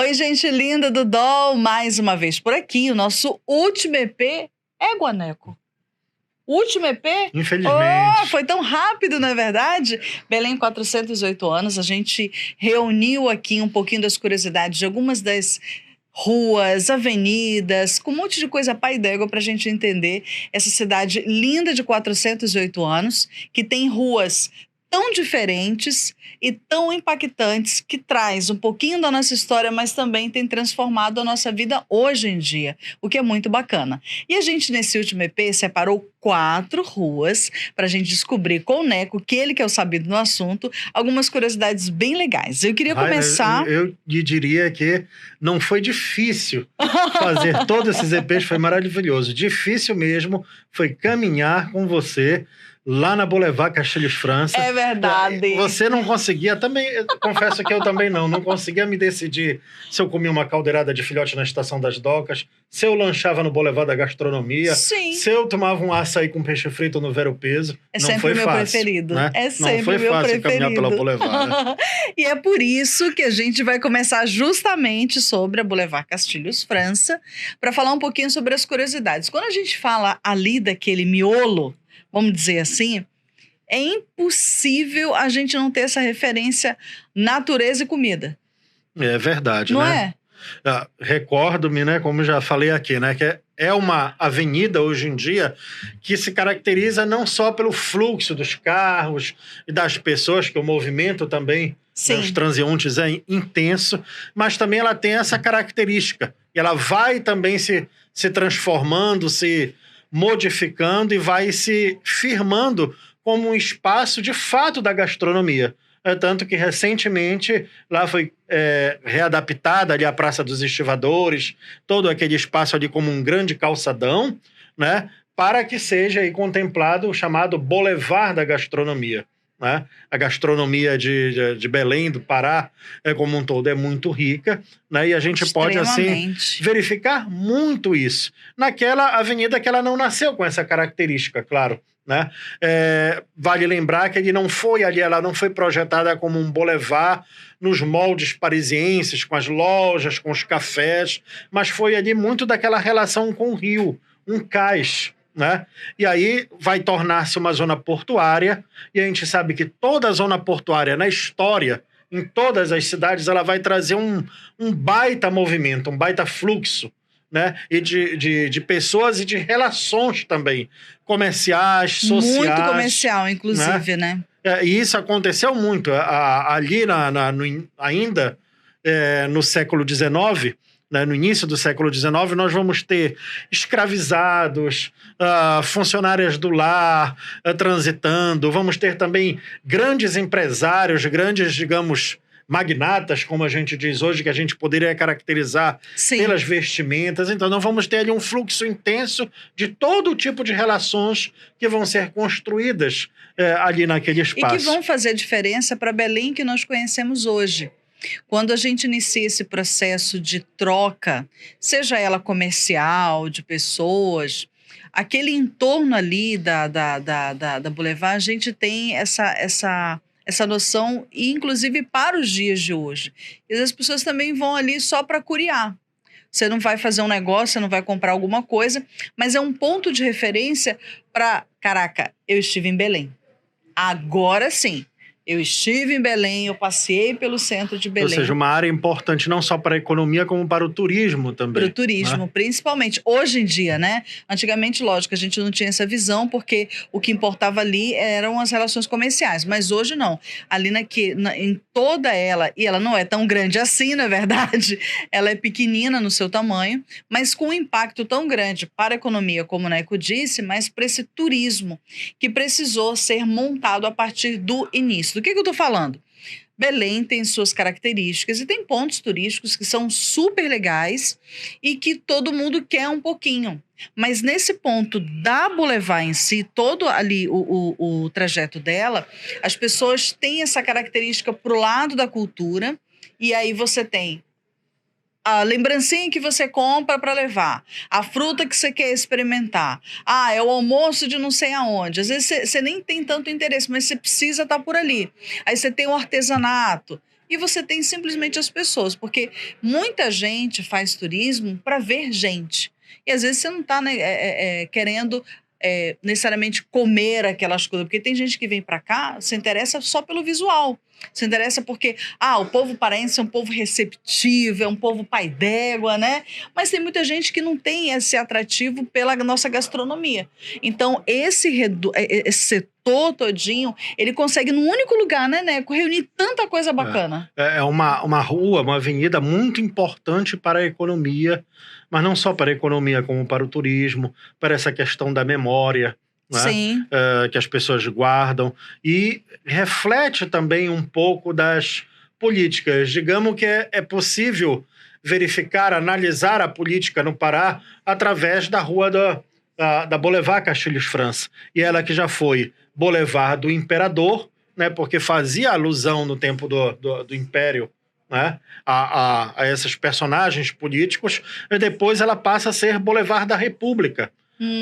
Oi, gente linda do DOL, mais uma vez por aqui. O nosso último EP é Guaneco. Último EP? Infelizmente. Oh, foi tão rápido, não é verdade? Belém, 408 anos. A gente reuniu aqui um pouquinho das curiosidades de algumas das ruas, avenidas, com um monte de coisa pai d'égua para a gente entender essa cidade linda de 408 anos, que tem ruas tão diferentes e tão impactantes, que traz um pouquinho da nossa história, mas também tem transformado a nossa vida hoje em dia, o que é muito bacana. E a gente, nesse último EP, separou 4 ruas para a gente descobrir com o Neco, que ele que é o sabido no assunto, algumas curiosidades bem legais. Eu queria começar... Eu lhe diria que não foi difícil fazer todos esses EPs, foi maravilhoso. Difícil mesmo foi caminhar com você lá na Boulevard Castilhos França. É verdade. Você não conseguia, também, confesso que eu também não conseguia me decidir se eu comia uma caldeirada de filhote na Estação das Docas, se eu lanchava no Boulevard da Gastronomia, Sim. se eu tomava um açaí com peixe frito no Vero Peso. É não sempre foi o meu fácil, preferido. Né? É sempre não foi o meu fácil preferido. caminhar pela Boulevard. E é por isso que a gente vai começar justamente sobre a Boulevard Castilhos França, para falar um pouquinho sobre as curiosidades. Quando a gente fala ali daquele miolo, vamos dizer assim, é impossível a gente não ter essa referência natureza e comida. É verdade, não né? Não é? Recordo-me, né, como já falei aqui, né, que é uma avenida hoje em dia que se caracteriza não só pelo fluxo dos carros e das pessoas, que o movimento também, né, os transeuntes é intenso, mas também ela tem essa característica. E ela vai também se transformando, se modificando e vai se firmando como um espaço de fato da gastronomia. Tanto que recentemente lá foi readaptada ali a Praça dos Estivadores, todo aquele espaço ali como um grande calçadão, né, para que seja aí contemplado o chamado Boulevard da Gastronomia. Né? A gastronomia de Belém, do Pará, como um todo, é muito rica, né? E a gente pode assim verificar muito isso. Naquela avenida que ela não nasceu com essa característica, claro. Né? Vale lembrar que ela não foi projetada como um boulevard nos moldes parisienses, com as lojas, com os cafés, mas foi ali muito daquela relação com o rio, um cais. Né? E aí vai tornar-se uma zona portuária, e a gente sabe que toda a zona portuária na história, em todas as cidades, ela vai trazer um baita movimento, um baita fluxo, né? E de pessoas e de relações também, comerciais, sociais. Muito comercial, inclusive, né? E isso aconteceu muito. Ali ainda no século XIX, né, no início do século XIX, nós vamos ter escravizados, funcionárias do lar transitando, vamos ter também grandes empresários, grandes, digamos, magnatas, como a gente diz hoje, que a gente poderia caracterizar pelas vestimentas. Então, nós vamos ter ali um fluxo intenso de todo tipo de relações que vão ser construídas ali naquele espaço. E que vão fazer diferença para Belém que nós conhecemos hoje. Quando a gente inicia esse processo de troca, seja ela comercial, de pessoas, aquele entorno ali da Boulevard, a gente tem essa noção, e inclusive para os dias de hoje. E as pessoas também vão ali só para curiar. Você não vai fazer um negócio, você não vai comprar alguma coisa, mas é um ponto de referência para, caraca, eu estive em Belém. Agora sim. Eu estive em Belém, eu passei pelo centro de Belém. Ou seja, uma área importante não só para a economia, como para o turismo também. Para o turismo, né? Principalmente. Hoje em dia, né? Antigamente, lógico, a gente não tinha essa visão, porque o que importava ali eram as relações comerciais. Mas hoje não. Ali em toda ela, e ela não é tão grande assim, na verdade, ela é pequenina no seu tamanho, mas com um impacto tão grande para a economia, como o Neco disse, mas para esse turismo, que precisou ser montado a partir do início. Do que eu estou falando? Belém tem suas características e tem pontos turísticos que são super legais e que todo mundo quer um pouquinho. Mas nesse ponto da Boulevard em si, todo ali o trajeto dela, as pessoas têm essa característica pro lado da cultura, e aí você tem a lembrancinha que você compra para levar, a fruta que você quer experimentar. É o almoço de não sei aonde. Às vezes você nem tem tanto interesse, mas você precisa estar por ali. Aí você tem o artesanato, e você tem simplesmente as pessoas, porque muita gente faz turismo para ver gente. E às vezes você não está, né, querendo necessariamente comer aquelas coisas, porque tem gente que vem para cá, se interessa só pelo visual. Se interessa porque, o povo paraense é um povo receptivo, é um povo pai d'égua, né? Mas tem muita gente que não tem esse atrativo pela nossa gastronomia. Então, esse setor todinho, ele consegue num único lugar, né, Neco, reunir tanta coisa bacana. É uma rua, uma avenida muito importante para a economia, mas não só para a economia, como para o turismo, para essa questão da memória, né? Sim. Que as pessoas guardam, e reflete também um pouco das políticas. Digamos que é possível verificar, analisar a política no Pará através da rua da Boulevard Castilhos França. E ela que já foi Boulevard do Imperador, né, porque fazia alusão no tempo do Império, né, a esses personagens políticos, e depois ela passa a ser Boulevard da República.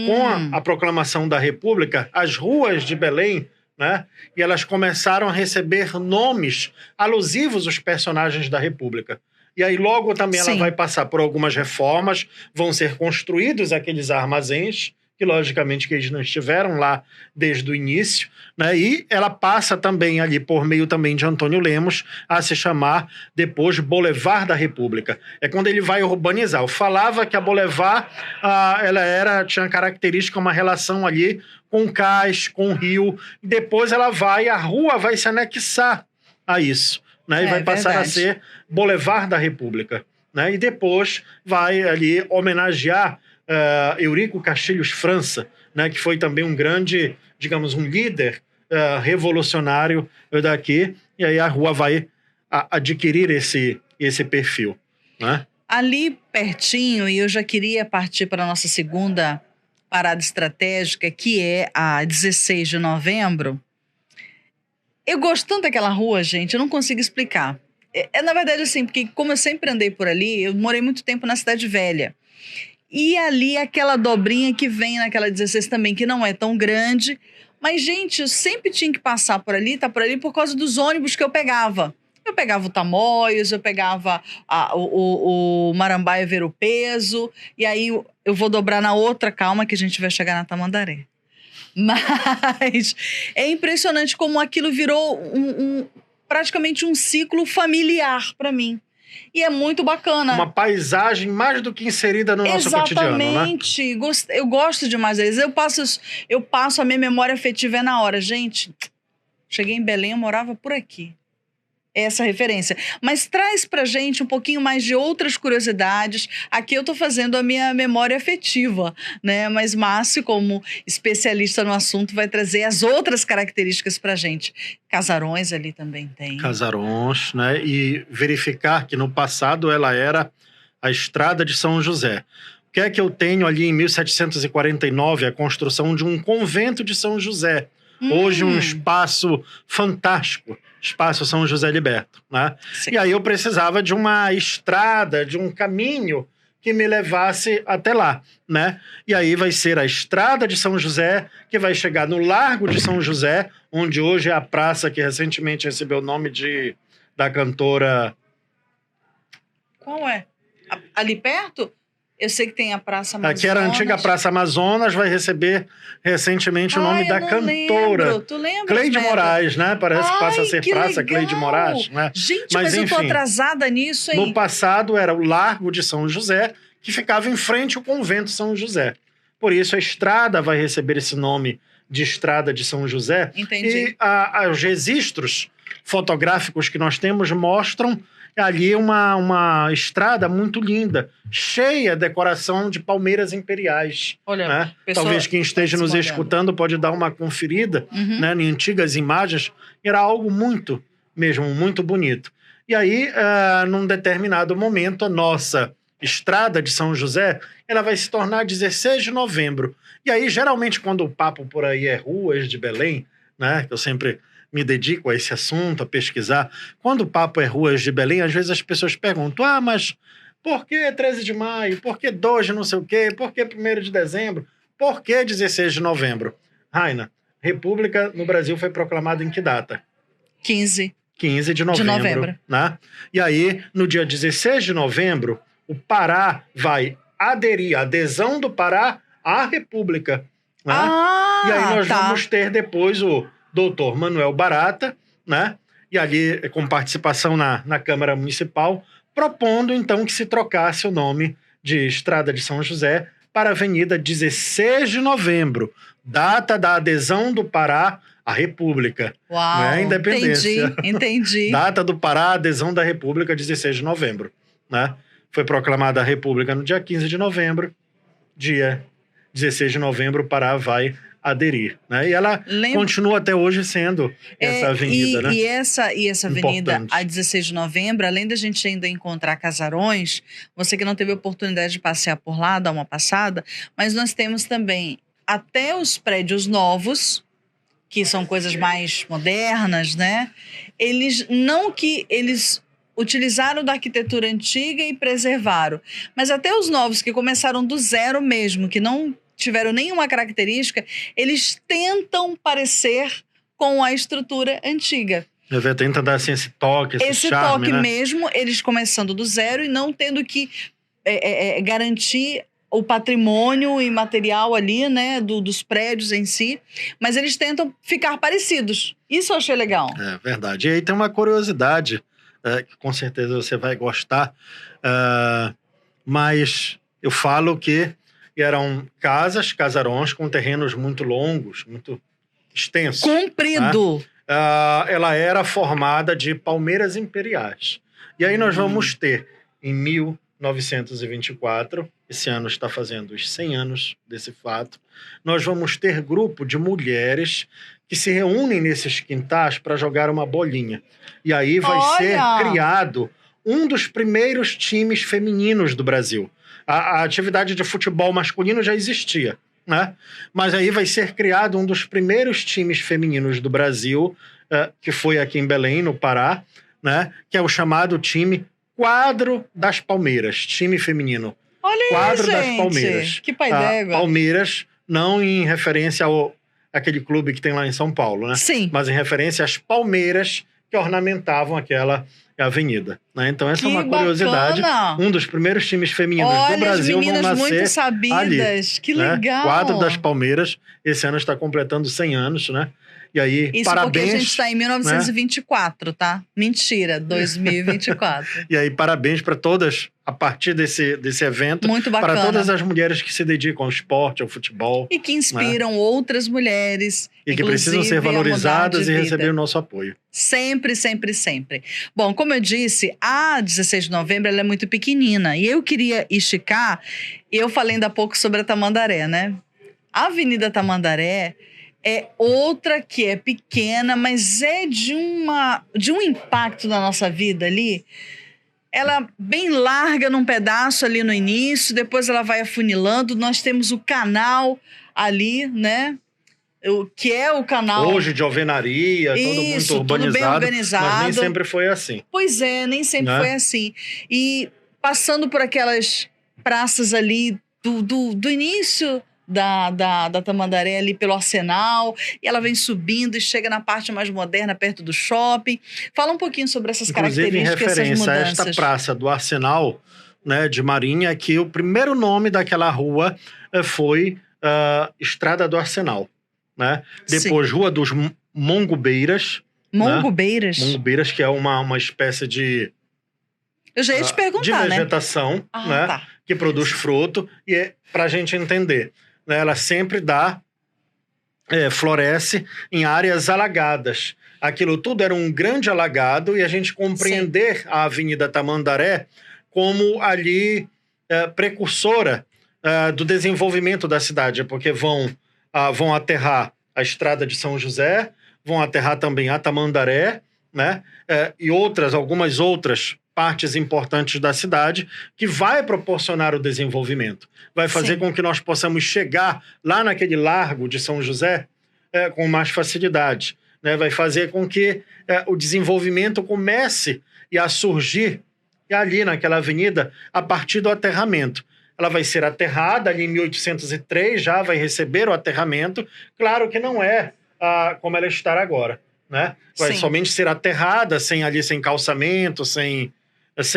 Com a proclamação da República, as ruas de Belém, né, e elas começaram a receber nomes alusivos aos personagens da República. E aí logo também ela vai passar por algumas reformas, vão ser construídos aqueles armazéns, que logicamente que eles não estiveram lá desde o início, né? E ela passa também ali, por meio também de Antônio Lemos, a se chamar depois Boulevard da República. É quando ele vai urbanizar. Eu falava que a Boulevard, ela tinha característica, uma relação ali com o cais, com o rio, e depois a rua vai se anexar a isso, né? E vai passar a ser Boulevard da República, né? E depois vai ali homenagear Eurico Castilhos França, né, que foi também um grande, digamos, um líder revolucionário daqui, e aí a rua vai adquirir esse perfil, né? Ali pertinho, e eu já queria partir para a nossa segunda parada estratégica, que é a 16 de novembro. Eu gosto tanto daquela rua, gente, eu não consigo explicar. Na verdade, assim, porque como eu sempre andei por ali, eu morei muito tempo na Cidade Velha. E ali aquela dobrinha que vem naquela 16 também, que não é tão grande. Mas, gente, eu sempre tinha que passar por ali, tá por ali, por causa dos ônibus que eu pegava. Eu pegava o Tamoios, eu pegava o Marambaia Ver o Peso, e aí eu vou dobrar na outra, calma que a gente vai chegar na Tamandaré. Mas é impressionante como aquilo virou praticamente um ciclo familiar para mim. E é muito bacana. Uma paisagem mais do que inserida no nosso cotidiano, né? Exatamente. Eu gosto demais deles. Eu passo a minha memória afetiva na hora. Gente, cheguei em Belém, eu morava por aqui. Essa referência. Mas traz pra gente um pouquinho mais de outras curiosidades. Aqui eu tô fazendo a minha memória afetiva, né? Mas Márcio, como especialista no assunto, vai trazer as outras características pra gente. Casarões ali também tem. Casarões, né? E verificar que no passado ela era a Estrada de São José. O que é que eu tenho ali em 1749? A construção de um convento de São José. Hoje um espaço fantástico, Espaço São José Liberto, né? Sim. E aí eu precisava de uma estrada, de um caminho que me levasse até lá, né? E aí vai ser a Estrada de São José, que vai chegar no Largo de São José, onde hoje é a praça que recentemente recebeu o nome da cantora... Qual é? Ali perto? Eu sei que tem a Praça Amazonas. Que era a antiga Praça Amazonas, vai receber recentemente o nome da cantora. Lembro. Tu lembra? Cleide Moraes, né? Parece que passa a ser Praça legal. Cleide Moraes, né? Gente, mas enfim, eu tô atrasada nisso, hein? No passado era o Largo de São José, que ficava em frente ao Convento São José. Por isso a estrada vai receber esse nome de Estrada de São José. Entendi. E os registros fotográficos que nós temos mostram ali uma estrada muito linda, cheia de decoração de palmeiras imperiais. Olha, né? Talvez quem esteja nos escutando pode dar uma conferida, né, em antigas imagens. Era algo muito bonito. E aí, num determinado momento, a nossa Estrada de São José, ela vai se tornar 16 de novembro. E aí, geralmente, quando o papo por aí é ruas de Belém, né, que eu sempre me dedico a esse assunto, a pesquisar. Quando o papo é ruas de Belém, às vezes as pessoas perguntam, mas por que 13 de maio? Por que 2 de não sei o quê? Por que 1º de dezembro? Por que 16 de novembro? Raina, República no Brasil foi proclamada em que data? 15. 15 de novembro. Né? E aí, no dia 16 de novembro, o Pará vai aderir, a adesão do Pará à República. Né? E aí nós vamos ter depois o doutor Manuel Barata, né? E ali com participação na Câmara Municipal, propondo então que se trocasse o nome de Estrada de São José para a Avenida 16 de novembro, data da adesão do Pará à República. Uau, né? Independência. Entendi. Data do Pará, adesão da República, 16 de novembro. Né? Foi proclamada a República no dia 15 de novembro, dia 16 de novembro, o Pará vai aderir. Né? E ela continua até hoje sendo essa avenida. Né? E essa avenida, a 16 de novembro, além da gente ainda encontrar casarões, você que não teve oportunidade de passear por lá, dar uma passada, mas nós temos também até os prédios novos, que são coisas mais modernas, né? Eles utilizaram da arquitetura antiga e preservaram. Mas até os novos, que começaram do zero mesmo, que não tiveram nenhuma característica, eles tentam parecer com a estrutura antiga. Tenta dar assim, esse toque, esse charme, toque né? mesmo, eles começando do zero e não tendo que garantir o patrimônio imaterial ali, né, dos prédios em si, mas eles tentam ficar parecidos. Isso eu achei legal. É verdade. E aí tem uma curiosidade, que com certeza você vai gostar, mas eu falo que eram casarões com terrenos muito longos, muito extensos. Comprido! Né? Ela era formada de palmeiras imperiais. E aí nós vamos ter, em 1924, esse ano está fazendo os 100 anos desse fato, nós vamos ter grupo de mulheres que se reúnem nesses quintais para jogar uma bolinha. E aí vai ser criado um dos primeiros times femininos do Brasil. A atividade de futebol masculino já existia, né? Mas aí vai ser criado um dos primeiros times femininos do Brasil, que foi aqui em Belém, no Pará, né? Que é o chamado time Quadro das Palmeiras, time feminino. Olha Quadro isso, das gente. Palmeiras. Que pai d'égua. Palmeiras, não em referência àquele clube que tem lá em São Paulo, né? Sim. Mas em referência às palmeiras que ornamentavam aquela avenida. Né? Então essa é uma curiosidade. Bacana. Um dos primeiros times femininos do Brasil vão nascer muito sabidas. ali. Que né? legal. Quadro das Palmeiras. Esse ano está completando 100 anos, né? E aí, isso parabéns, porque a gente está em 1924, né? Tá? Mentira, 2024. E aí, parabéns para todas, a partir desse evento. Muito bacana. Para todas as mulheres que se dedicam ao esporte, ao futebol. E que inspiram outras mulheres. E que precisam ser valorizadas e receber o nosso apoio. Sempre, sempre, sempre. Bom, como eu disse, a 16 de novembro ela é muito pequenina. E eu queria esticar, eu falei ainda há pouco sobre a Tamandaré, né? A Avenida Tamandaré é outra que é pequena, mas é de um impacto na nossa vida ali. Ela bem larga num pedaço ali no início, depois ela vai afunilando. Nós temos o canal ali, né? Que é o canal... Hoje de alvenaria, todo muito urbanizado, tudo bem organizado. Mas nem sempre foi assim. Pois é, nem sempre foi assim. E passando por aquelas praças ali do início da Tamandaré ali pelo Arsenal, e ela vem subindo e chega na parte mais moderna, perto do shopping. Fala um pouquinho sobre essas características, essas mudanças. Inclusive, em referência a esta praça do Arsenal, né, de Marinha, que o primeiro nome daquela rua foi Estrada do Arsenal. Né? Depois, Rua dos Mongubeiras. Mongubeiras? Né? Mongubeiras, que é uma espécie de... Eu já ia te perguntar, de vegetação, né? Tá. Que produz fruto. E para a gente entender, né? Ela sempre floresce em áreas alagadas. Aquilo tudo era um grande alagado e a gente compreender a Avenida Tamandaré como ali precursora do desenvolvimento da cidade, porque vão aterrar a Estrada de São José, vão aterrar também a Tamandaré, né? E algumas outras partes importantes da cidade, que vai proporcionar o desenvolvimento. Vai fazer com que nós possamos chegar lá naquele largo de São José com mais facilidade. Né? Vai fazer com que o desenvolvimento comece a surgir ali naquela avenida a partir do aterramento. Ela vai ser aterrada ali em 1803, já vai receber o aterramento. Claro que não é como ela está agora. né? Vai Sim. somente ser aterrada, sem calçamento, sem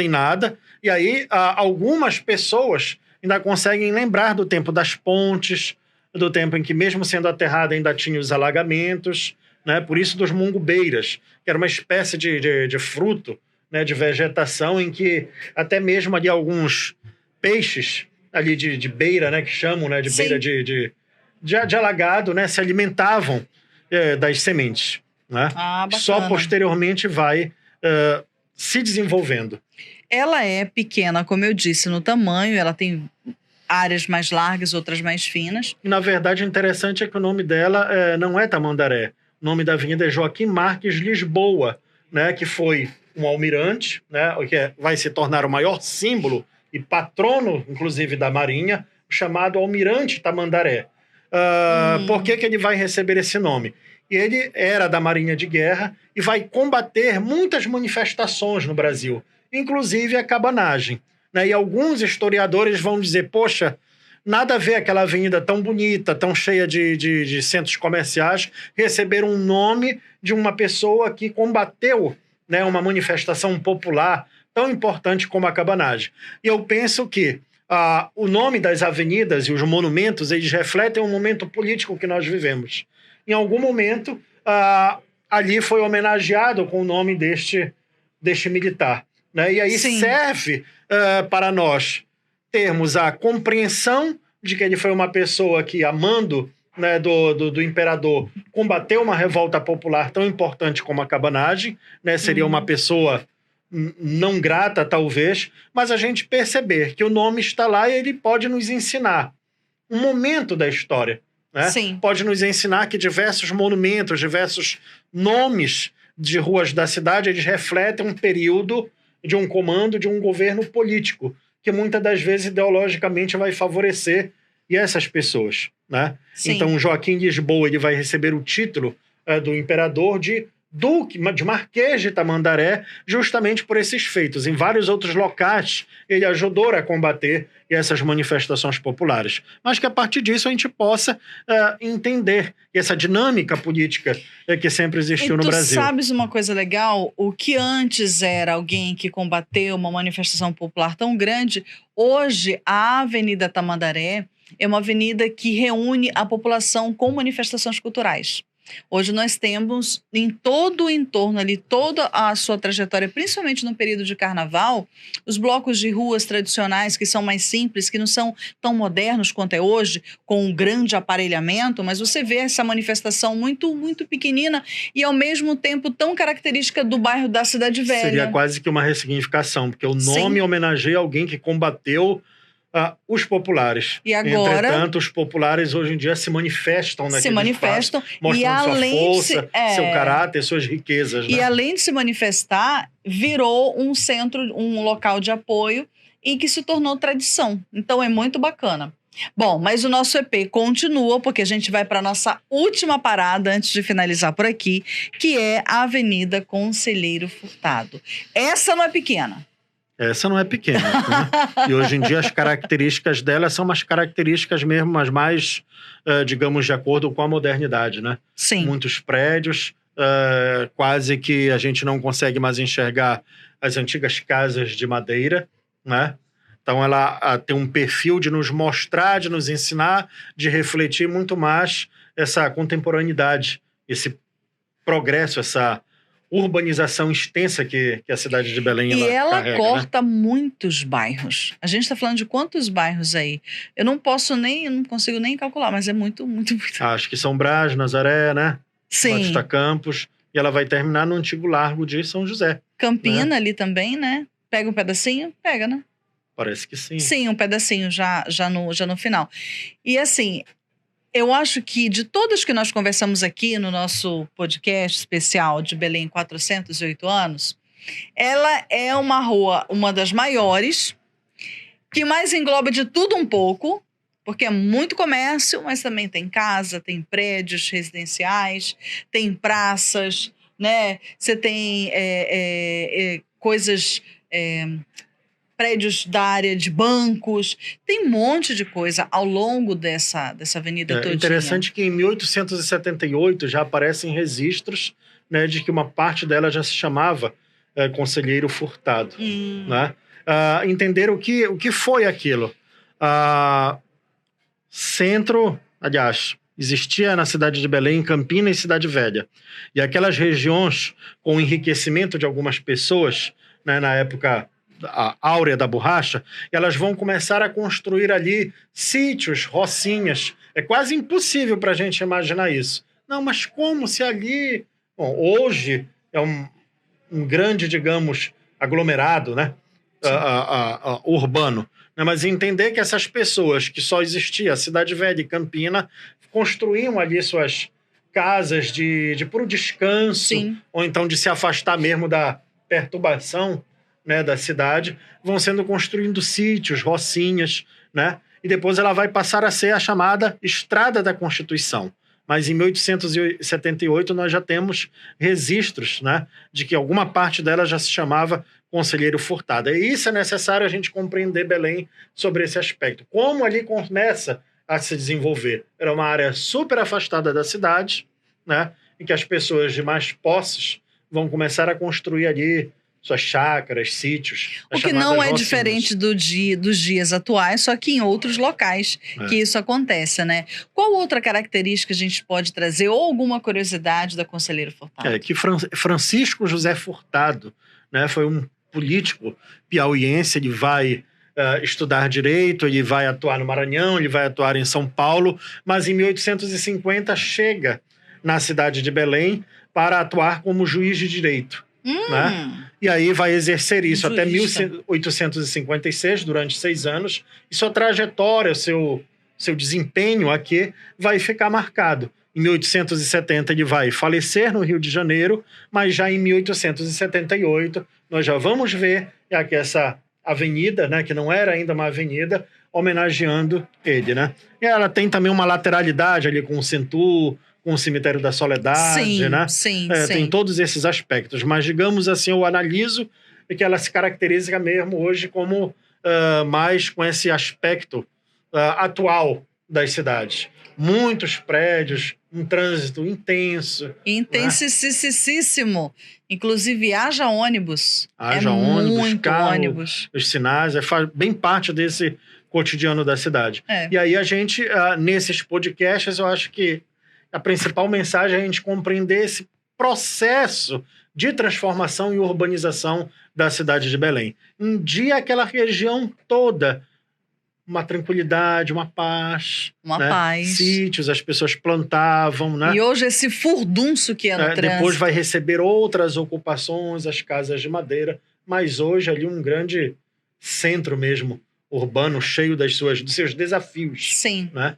nada. E aí, algumas pessoas ainda conseguem lembrar do tempo das pontes, do tempo em que, mesmo sendo aterrada, ainda tinha os alagamentos, né? Por isso dos mungubeiras, que era uma espécie de fruto, né? De vegetação, em que até mesmo ali alguns peixes ali de beira, né? Que chamam, né? De Sim. beira de alagado, né? Se alimentavam das sementes, né? Bacana. Só posteriormente vai se desenvolvendo. Ela é pequena, como eu disse, no tamanho, ela tem áreas mais largas, outras mais finas. E, na verdade, o interessante é que o nome dela não é Tamandaré. O nome da avenida é Joaquim Marques Lisboa, né, que foi um almirante, né, que vai se tornar o maior símbolo e patrono, inclusive, da Marinha, chamado Almirante Tamandaré. Por que ele vai receber esse nome? Ele era da Marinha de Guerra e vai combater muitas manifestações no Brasil, inclusive a cabanagem, né? E alguns historiadores vão dizer, poxa, nada a ver aquela avenida tão bonita, tão cheia de centros comerciais, receber um nome de uma pessoa que combateu, né, uma manifestação popular tão importante como a cabanagem. E eu penso que o nome das avenidas e os monumentos, eles refletem um momento político que nós vivemos. Em algum momento, ali foi homenageado com o nome deste militar, né? E aí Sim. serve para nós termos a compreensão de que ele foi uma pessoa que, a mando, né, do imperador, combateu uma revolta popular tão importante como a cabanagem, né? Seria uma pessoa não grata, talvez, mas a gente perceber que o nome está lá e ele pode nos ensinar um momento da história, né? Sim. Pode nos ensinar que diversos monumentos, diversos nomes de ruas da cidade, eles refletem um período de um comando, de um governo político, que muitas das vezes ideologicamente vai favorecer essas pessoas, né? Sim. Então, Joaquim Lisboa, ele vai receber o título do imperador de Duque, de Marquês de Tamandaré, justamente por esses feitos. Em vários outros locais, ele ajudou a combater essas manifestações populares. Mas que, a partir disso, a gente possa entender essa dinâmica política que sempre existiu no Brasil. E tu sabes uma coisa legal? O que antes era alguém que combateu uma manifestação popular tão grande, hoje a Avenida Tamandaré é uma avenida que reúne a população com manifestações culturais. Hoje nós temos em todo o entorno ali, toda a sua trajetória, principalmente no período de carnaval, os blocos de ruas tradicionais que são mais simples, que não são tão modernos quanto é hoje, com um grande aparelhamento, mas você vê essa manifestação muito, muito pequenina e ao mesmo tempo tão característica do bairro da Cidade Velha. Seria quase que uma ressignificação, porque o nome homenageia alguém que combateu os populares. E agora, entretanto, os populares hoje em dia se manifestam naquele espaço, mostrando e além sua força, seu caráter, suas riquezas. E né? além de se manifestar, virou um centro, um local de apoio e que se tornou tradição. Então é muito bacana. Bom, mas o nosso EP continua, porque a gente vai para a nossa última parada antes de finalizar por aqui, que é a Avenida Conselheiro Furtado. Essa não é pequena. Essa não é pequena, né? E hoje em dia as características dela são umas características mesmo, mas mais, digamos, de acordo com a modernidade, né? Sim. Muitos prédios, quase que a gente não consegue mais enxergar as antigas casas de madeira, né? Então ela tem um perfil de nos mostrar, de nos ensinar, de refletir muito mais essa contemporaneidade, esse progresso, essa urbanização extensa que a cidade de Belém E ela carrega, corta né? muitos bairros. A gente está falando de quantos bairros aí? Eu não consigo nem calcular, mas é muito, muito, muito. Acho que São Brás, Nazaré, né? Sim. Batista Campos. E ela vai terminar no antigo Largo de São José. Campina né? ali também, né? Pega um pedacinho? Pega, né? Parece que sim. Sim, um pedacinho já no final. E assim, eu acho que de todas que nós conversamos aqui no nosso podcast especial de Belém 408 anos, ela é uma rua, uma das maiores, que mais engloba de tudo um pouco, porque é muito comércio, mas também tem casa, tem prédios residenciais, tem praças, né? Você tem coisas... prédios da área de bancos, tem um monte de coisa ao longo dessa avenida todinha. É interessante que em 1878 já aparecem registros né, de que uma parte dela já se chamava Conselheiro Furtado. Né? Entender o que foi aquilo. Centro, aliás, existia na cidade de Belém, Campina e Cidade Velha. E aquelas regiões com o enriquecimento de algumas pessoas, né, na época a áurea da borracha, elas vão começar a construir ali sítios, rocinhas. É quase impossível para a gente imaginar isso. Não, mas como se ali... Bom, hoje é um grande, digamos, aglomerado, né? Urbano. Mas entender que essas pessoas que só existia, Cidade Velha e Campina, construíam ali suas casas de puro descanso, Sim. ou então de se afastar mesmo da perturbação, né, da cidade, vão sendo construindo sítios, rocinhas, né? E depois ela vai passar a ser a chamada Estrada da Constituição. Mas em 1878 nós já temos registros, né, de que alguma parte dela já se chamava Conselheiro Furtado. E isso é necessário a gente compreender Belém sobre esse aspecto. Como ali começa a se desenvolver? Era uma área super afastada da cidade, né, em que as pessoas de mais posses vão começar a construir ali suas chácaras, sítios. O que não é diferente dos dias atuais, só que em outros locais que isso acontece, né? Qual outra característica a gente pode trazer, ou alguma curiosidade da Conselheiro Furtado? Que Francisco José Furtado, né, foi um político piauiense. Ele vai estudar direito, ele vai atuar no Maranhão, ele vai atuar em São Paulo, mas em 1850 chega na cidade de Belém para atuar como juiz de direito. Né? E aí vai exercer isso até 1856, durante 6 anos, e sua trajetória, seu desempenho aqui vai ficar marcado. Em 1870 ele vai falecer no Rio de Janeiro, mas já em 1878 nós já vamos ver aqui essa avenida, né, que não era ainda uma avenida, homenageando ele, né? E ela tem também uma lateralidade ali com o Centur, com o Cemitério da Soledade, sim, né? Sim. Tem todos esses aspectos, mas digamos assim, eu analiso que ela se caracteriza mesmo hoje como mais com esse aspecto atual das cidades. Muitos prédios, um trânsito intenso. Intensíssimo. Né? Inclusive, haja ônibus. Ônibus, muito carro, ônibus. Os sinais, faz bem parte desse cotidiano da cidade. E aí a gente, nesses podcasts, eu acho que a principal mensagem é a gente compreender esse processo de transformação e urbanização da cidade de Belém. Um dia aquela região toda, uma tranquilidade, uma paz. Uma paz. Sítios, as pessoas plantavam, né? E hoje esse furdunço que é no trânsito. Depois vai receber outras ocupações, as casas de madeira, mas hoje ali um grande centro mesmo, urbano, cheio dos seus desafios. Sim. Né?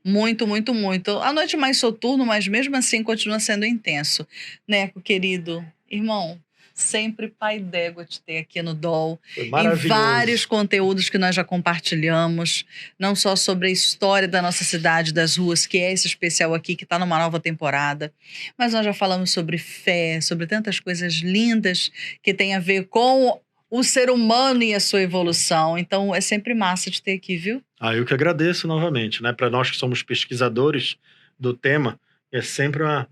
Muito, muito, muito. A noite mais soturno, mas mesmo assim continua sendo intenso. Neco, querido, irmão, sempre pai d'égua te ter aqui no DOL. Foi maravilhoso. Em vários conteúdos que nós já compartilhamos, não só sobre a história da nossa cidade, das ruas, que é esse especial aqui, que está numa nova temporada, mas nós já falamos sobre fé, sobre tantas coisas lindas que tem a ver com o ser humano e a sua evolução. Então, é sempre massa de ter aqui, viu? Eu que agradeço novamente, né? Para nós que somos pesquisadores do tema, é sempre uma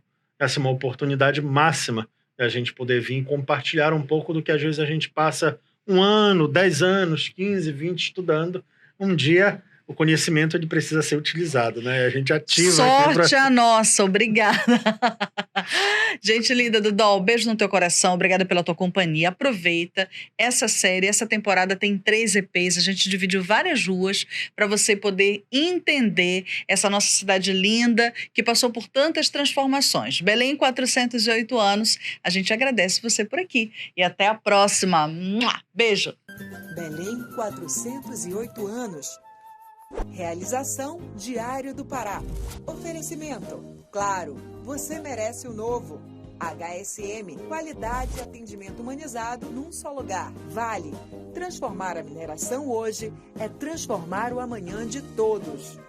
oportunidade máxima de a gente poder vir compartilhar um pouco do que às vezes a gente passa 1 ano, 10 anos, 15, 20 estudando. Um dia o conhecimento ele precisa ser utilizado, né? A gente ativa... Sorte a nossa, obrigada. Gente linda do DOL, beijo no teu coração, obrigada pela tua companhia. Aproveita essa série, essa temporada tem 3 EPs, a gente dividiu várias ruas para você poder entender essa nossa cidade linda que passou por tantas transformações. Belém, 408 anos, a gente agradece você por aqui e até a próxima. Beijo. Belém, 408 anos. Realização Diário do Pará. Oferecimento. Claro, você merece o novo. HSM, qualidade e atendimento humanizado num só lugar. Vale. Transformar a mineração hoje é transformar o amanhã de todos.